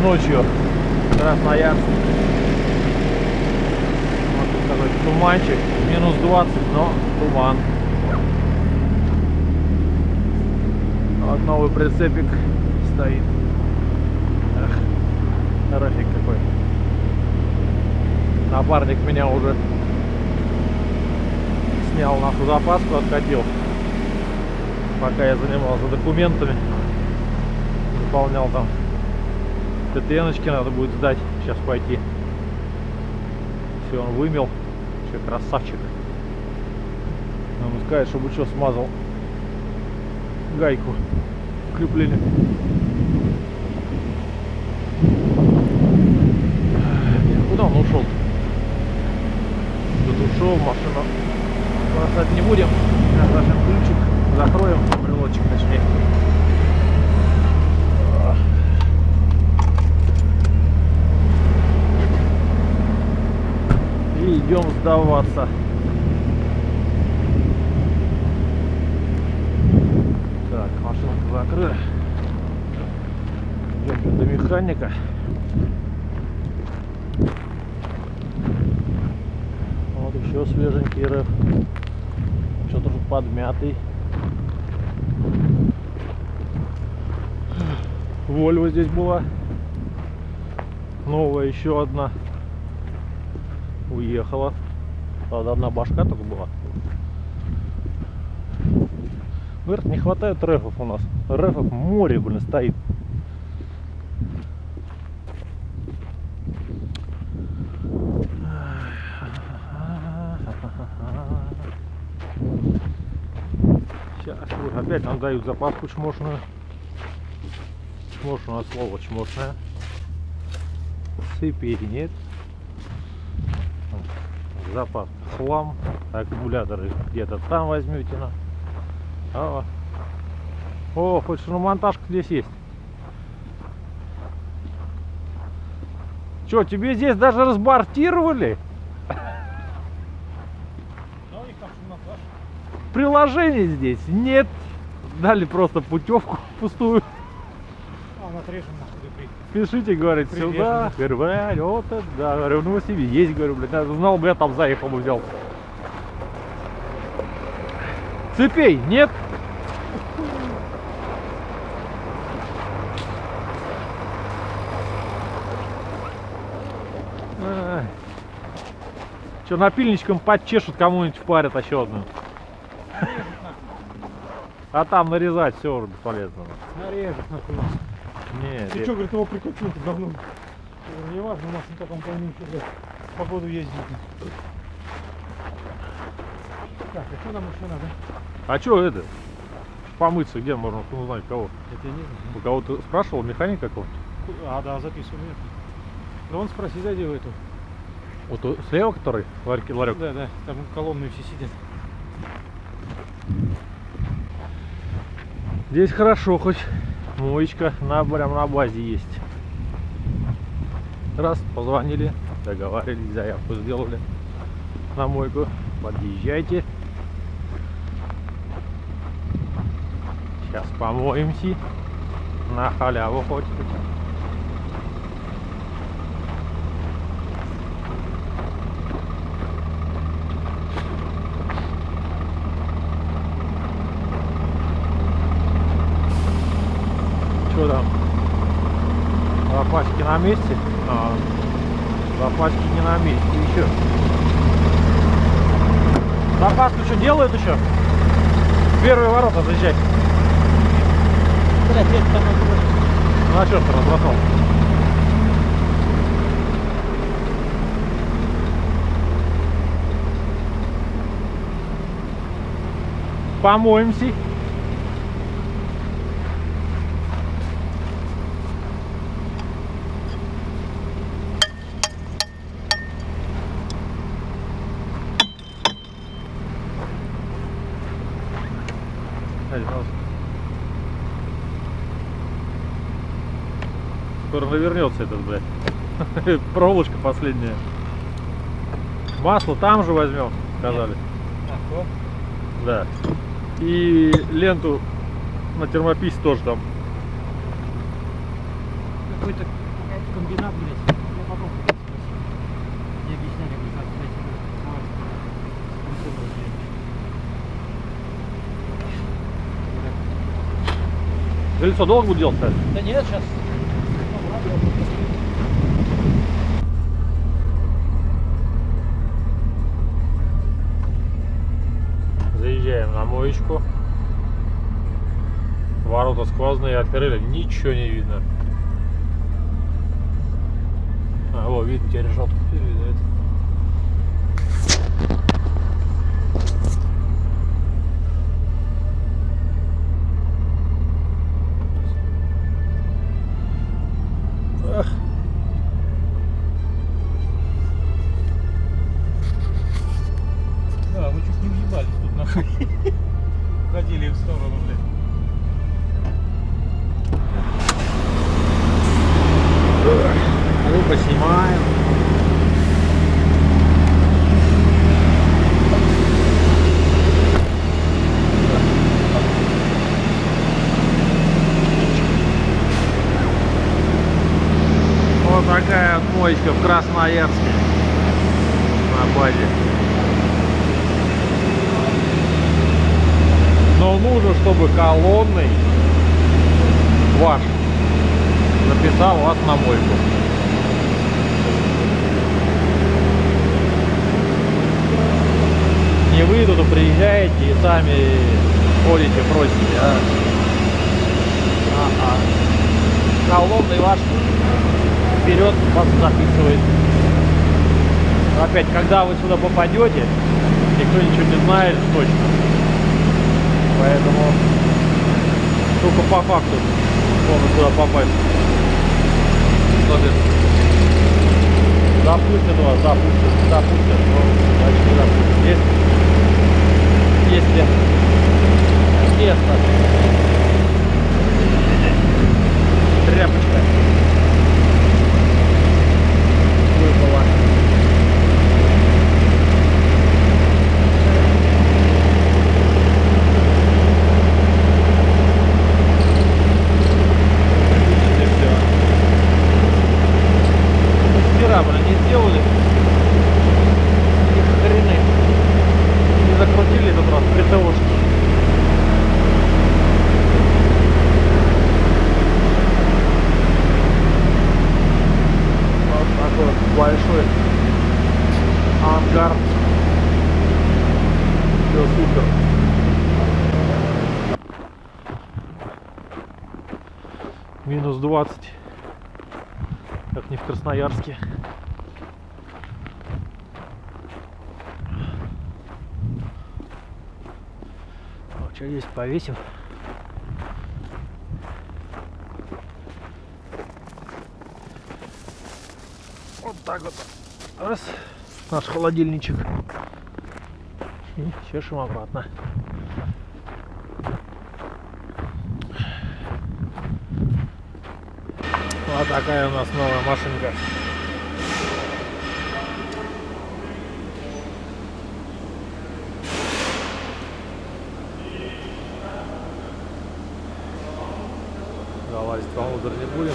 ночью Красноярск. Можно сказать, туманчик, минус 20, но туман. Вот новый прицепик стоит. Эх, хороший какой. Напарник меня уже снял нашу запаску, откатил. Пока я занимался документами, заполнял там ТТНочки, надо будет сдать, сейчас пойти. Все, он вымел, все, красавчик. Надо сказать, чтобы что, смазал гайку крепления. Куда он ушел? Тут ушел, машину бросать не будем. Зажим ключик, закроем брелочек, точнее. И идем сдаваться. Так, машинку закрыли. Идем до механика. Вот еще свеженький РФ. Что-то уже подмятый. Вольво здесь была. Новая еще одна. Уехала. Правда, одна башка только была. Говорит, не хватает рэфов у нас. Рэфов море, блин, стоит. Сейчас опять нам дают запаску чмошную. Чмош у нас слово чмошное. Цепи нет. Запас хлам. Аккумуляторы где-то там возьмете на. О, хоть что, монтажка здесь есть. Че, тебе здесь даже разбортировали? Приложение здесь нет. Дали просто путевку пустую. Пишите, говорит, сюда. Говорю, блядь, вот это, да. Говорю, ну себе есть, говорю, блядь, знал бы, я там заехал бы, взял. Цепей нет. Что, напильничком подчешут, кому-нибудь впарят еще одну. А там нарезать все уже бесполезно. Нарежет нахуй. Нет. Ты что, говорит, его прикатил-то давно? Не важно, у нас на таком полненьке, блядь, по году ездить. Так, а что нам еще надо? А что это? Помыться где можно узнать кого? Это я не знаю. У кого-то спрашивал, механика какого-то? А, да, записывал, нет. Да он спроси, зайди в эту. Вот слева который? Ларек? Да, да, там колонны все сидят. Здесь хорошо, хоть моечка прям на базе есть. Раз, позвонили, договорились, заявку сделали на мойку. Подъезжайте. Сейчас помоемся. На халяву хоть. Что там? Запаски на месте? Запаски не на месте еще. Запаску что делают еще? Первые ворота заезжай. Блядь, это там надо. Ну а что ты разбросал? Помоемся. Скоро навернется этот, блядь. Проволочка последняя. Масло там же возьмем, сказали. Да. И ленту на термописе тоже там. Какой-то комбинат, блядь. Я потом спросил. Мне объясняли, как блядь, это Крыльцо долго будет делать, кстати? да нет, сейчас. Заезжаем на моечку. Ворота сквозные открыли, ничего не видно. А, вот, видно, теперь решетку передает. Ах. Да, мы чуть не въебались тут нахуй. Ходили в сторону, блядь. Ну, поснимаем. Вот такая вот моечка в Красноярске на базе. Но нужно, чтобы колонный ваш записал вас на мойку. Не вы тут приезжаете и сами ходите, просите, а? Колонный ваш вперед вас записывает. Опять, когда вы сюда попадете, никто ничего не знает точно. Поэтому только по факту можно сюда попасть. Запустят вас, запустят, но значит не запустят. Если место, тряпочка выпала. Не сделали, ни хрена не закрутили этот раз ПТОшки. Вот такой вот большой ангар. Все супер. Минус 20, как не в Красноярске. Что есть, повесим. Вот так вот. Раз. Наш холодильничек. И чешем обратно. Вот такая у нас новая машинка. Залазить внутрь не будем.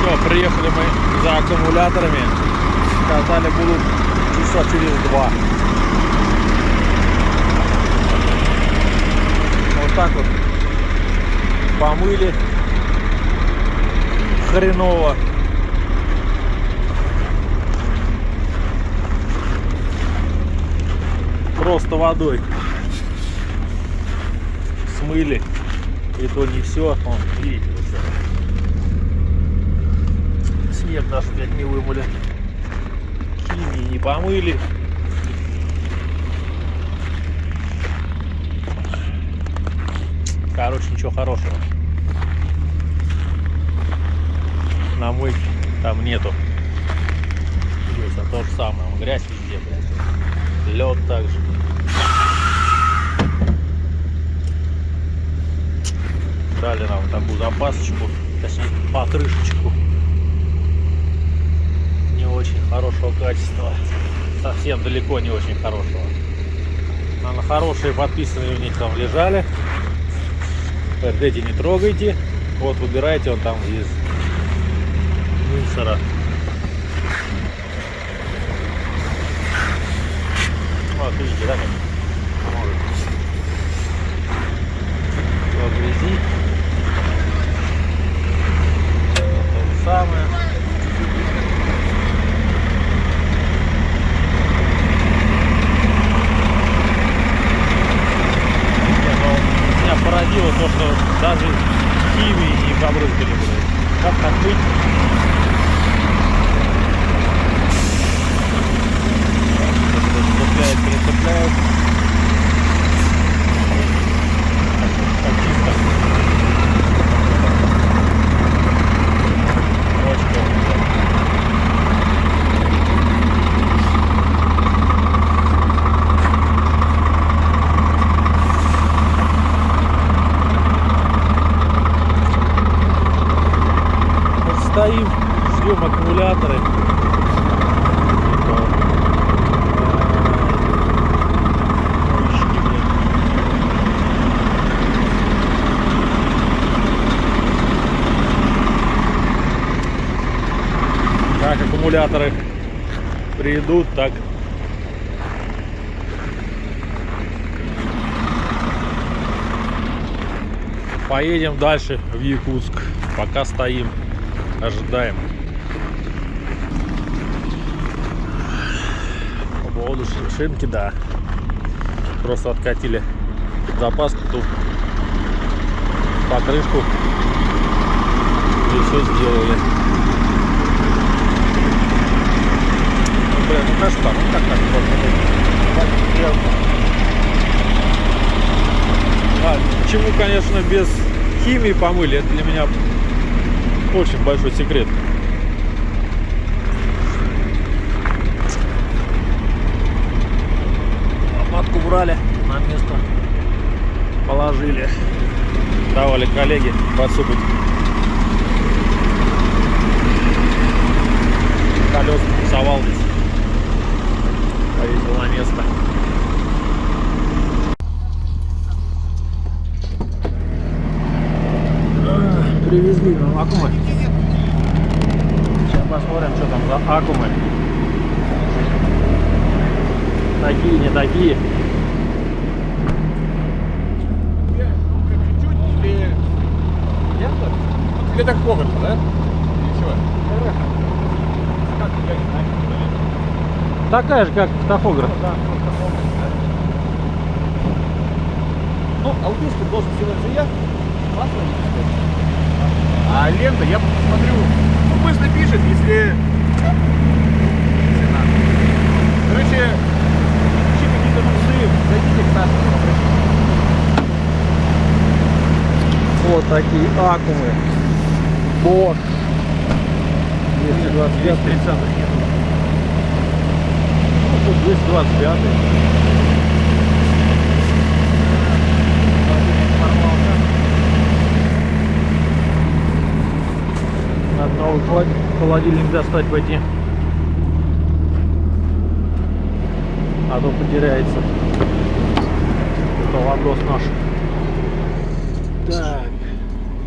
Все, приехали мы за аккумуляторами. Сказали, будут часа через 2. Вот так вот помыли. Хреново. Просто водой смыли, и то не все. Вон, видите, снег даже, блядь, не вымыли, химии не помыли. Короче, ничего хорошего на мойке там нету. Здесь то же самое, грязь везде, блядь. Лед также. Дали нам такую запасочку, точнее покрышечку не очень хорошего качества. совсем далеко не очень хорошего. На хорошие подписанные у них там лежали. Говорят, эти не трогайте. Вот выбирайте, он там из мусора. Вот видите, да, как может. Все в грязи. Вот то же самое. Меня поразило то, что даже химии не побрызгали, блядь. Как так быть? Перецепляет. Так чисто. Очень классно. Стоим, ждем аккумуляторы. Как аккумуляторы придут, так поедем дальше в Якутск. Пока стоим, ожидаем. По поводу шинки, да, просто откатили запаску, тут покрышку и все сделали. Блин, ну кошмар, ну как так можно быть? Почему, конечно, без химии помыли, это для меня очень большой секрет. Матку брали, на место положили, давали коллеге подсыпать колес, совал здесь, повесил на место. Привезли нам аккумы. Сейчас посмотрим, что там за аккумы. Такие, не такие. Или так погано, да? Или чего? Такая же, как тахограф. Ну, аутистик должен сделать же я. А лента, я посмотрю, ну, быстро пишет, если надо. Короче, ищи какие-то трусы, зайдите к нашему. Вот такие аккумы. Bosch 225, 30 нет. Ну, тут 225. Надо новый холодильник достать пойти. А то потеряется. Это вопрос наш. Так.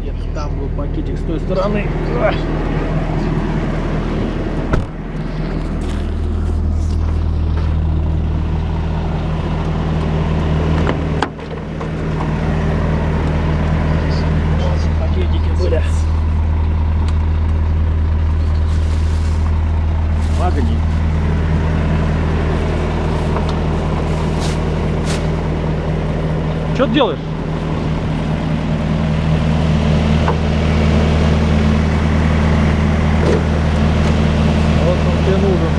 Где-то там был пакетик с той стороны. Пакетики были. Погоди. Что ты делаешь? Вот он тебе нужен.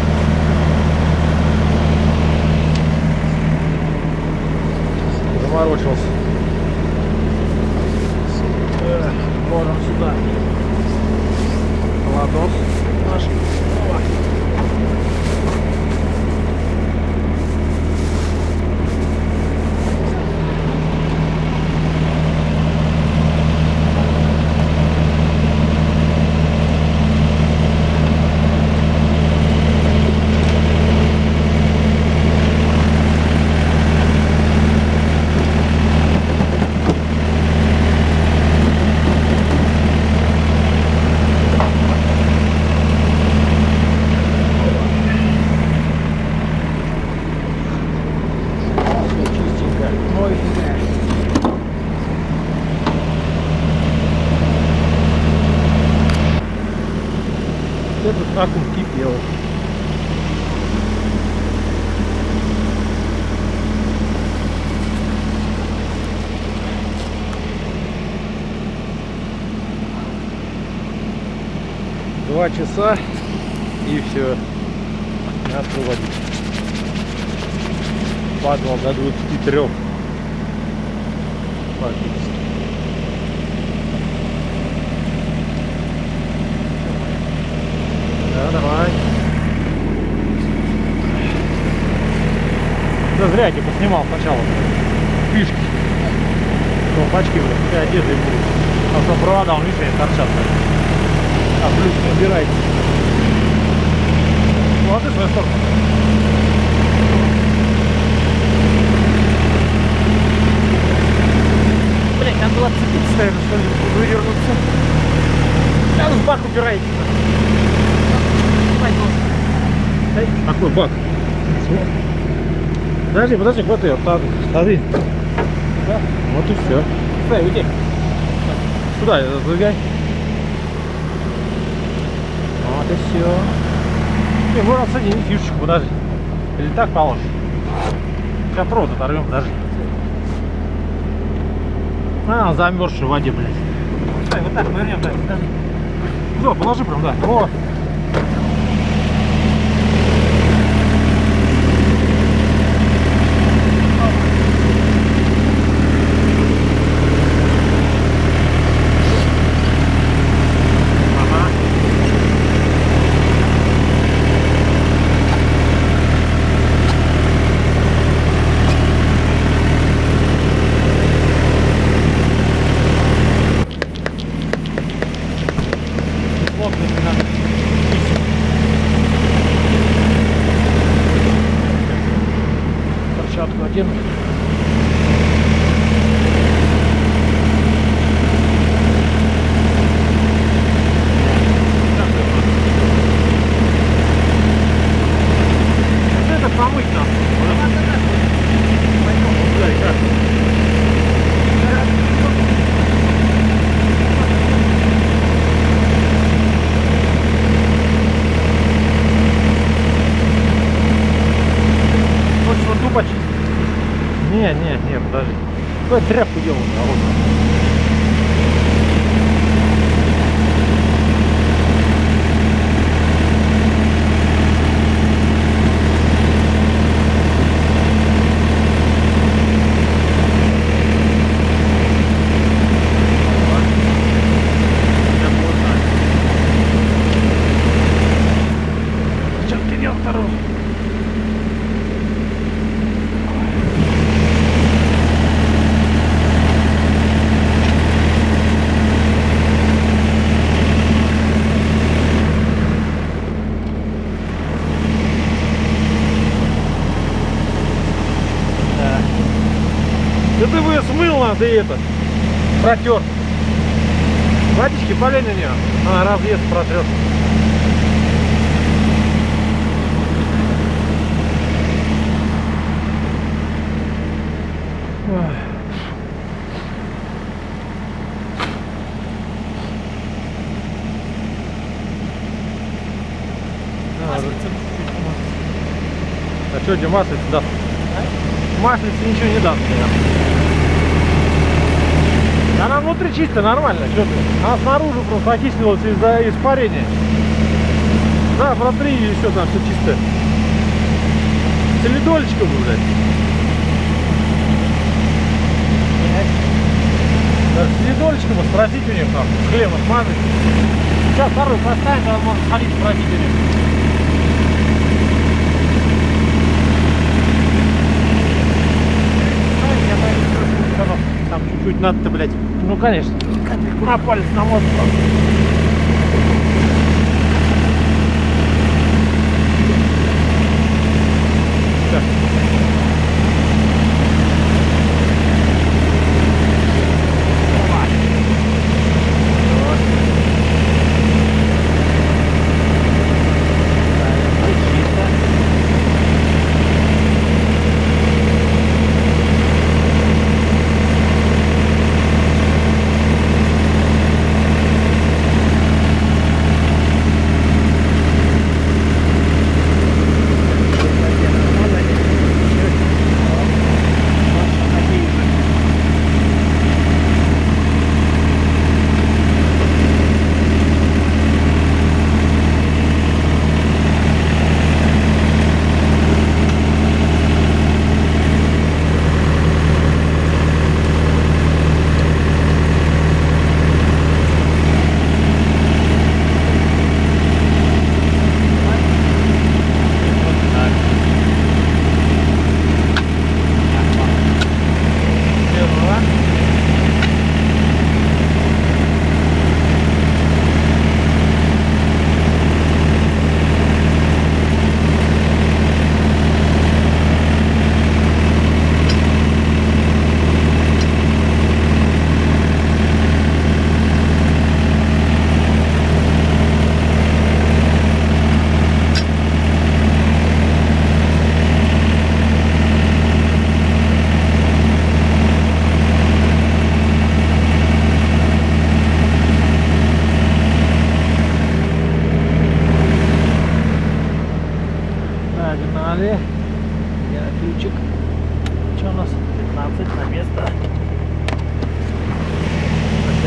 Заморочился. Ложим сюда. Ладос наш. этот аккум кипел. Два часа и все. Надо выводить. Падал до 23. Фактически. Да, давай. Да зря я типа снимал сначала фишки. Ну, пачки, блядь, одежды будут. А что провода, он, видишь, они торчат. А, плюс набирайте. Ложи свою сторону. Блять, надо было цепиться, наверное, что ли, вывернуться. Да, ну в бак упирайте. Какой бак? Подожди, вот ее, смотри. Да? Вот и все. Стой, уйди. Сюда, задвигай. Вот и все. Не, можно отсоединить фишечку, подожди. Или так положишь. Сейчас провод оторвем, подожди. А, замерзший в воде, блядь. Стой, вот так повернем, да, подожди. Все, положи прям, да. О. Перчатку одену. Это помыть надо. Хочешь вот тупо чистить? Не, подожди. Какой тряпку делал народ? Перчатки делал вторую. Да ты бы смыл надо и это, протер. Водички полей на нее, она разъезд протрет. А что тебе маслица даст? Маслица ничего не даст мне. Она внутри чисто, нормально, что ты? Она снаружи просто окислилась из-за испарения. Да, протри и все там, все чисто. Солидолечка, блядь. Даже солидолечка, спросить у них там, с хлеба смазать. Сейчас второй поставим, тогда можно сходить спросить у них. Там чуть-чуть надо-то, блядь. Ну, конечно. Капельку на палец намотать.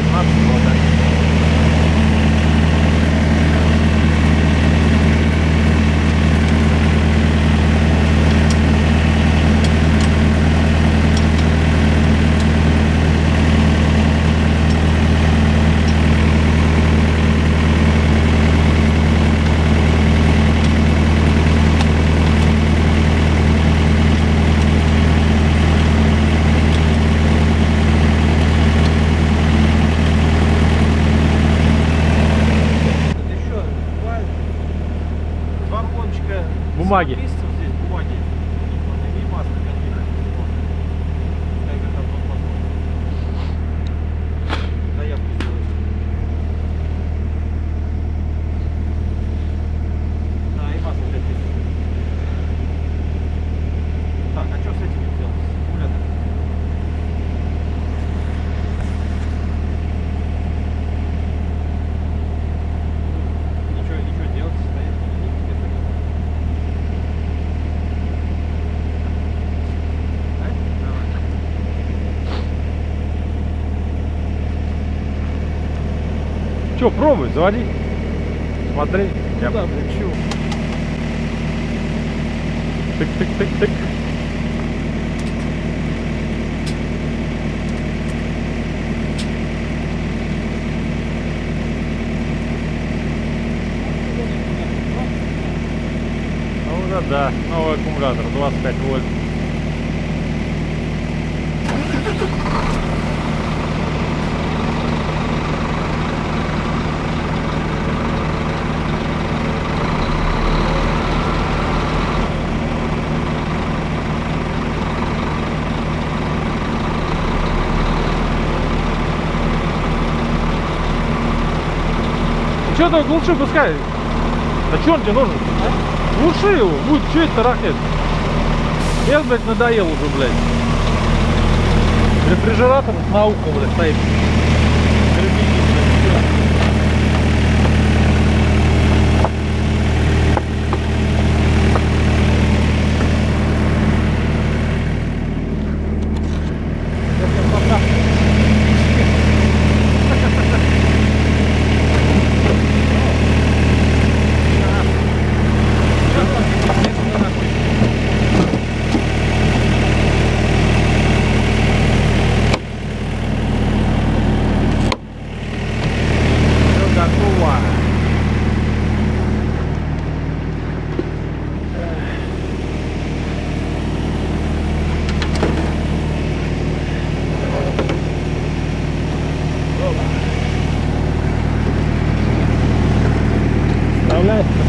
17 было, да. Бумаги. Здесь бумаги. И маска какие-то. Заявку сделать. Да, и маска какие-то. Так, а что с этим делать? Аккумулятор. Ничего делать, стоит. Че, пробуй, заводи. Смотри. Я... Да, блин, чего? Тык-тык-тык-тык. Ну да, новый аккумулятор 25 вольт. Че ты глуши, пускай. А че он тебе нужен? Глуши его, будет, че это тарахнет? Я, блядь, надоел уже, блядь. Рефрижератор на ухо, блядь, стоит.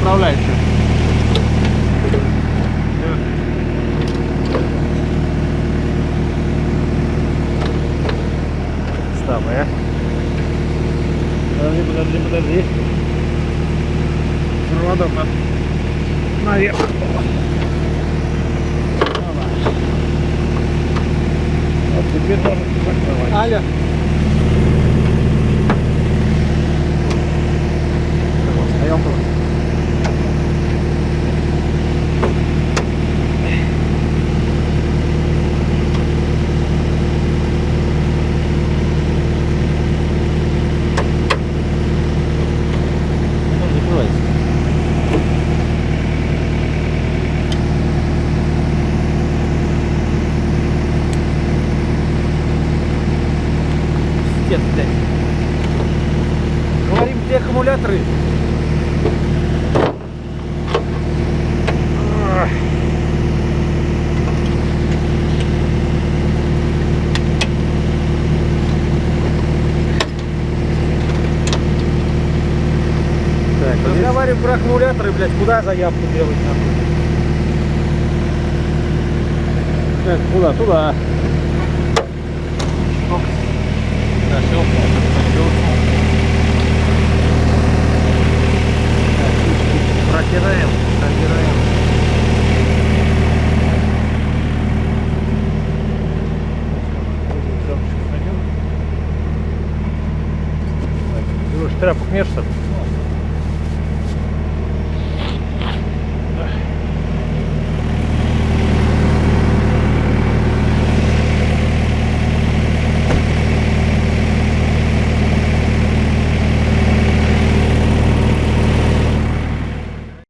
Направляйся. Стоп, Подожди. Проводок наверх. Вот теперь можно закрывать. Аля. Стоял тут. Говорим, где аккумуляторы. Так, Разговариваем про аккумуляторы, блядь, куда заявку делать нахуй? так, куда? Туда. Да, щелкнул. Протираем. Тряпок нет, что ли?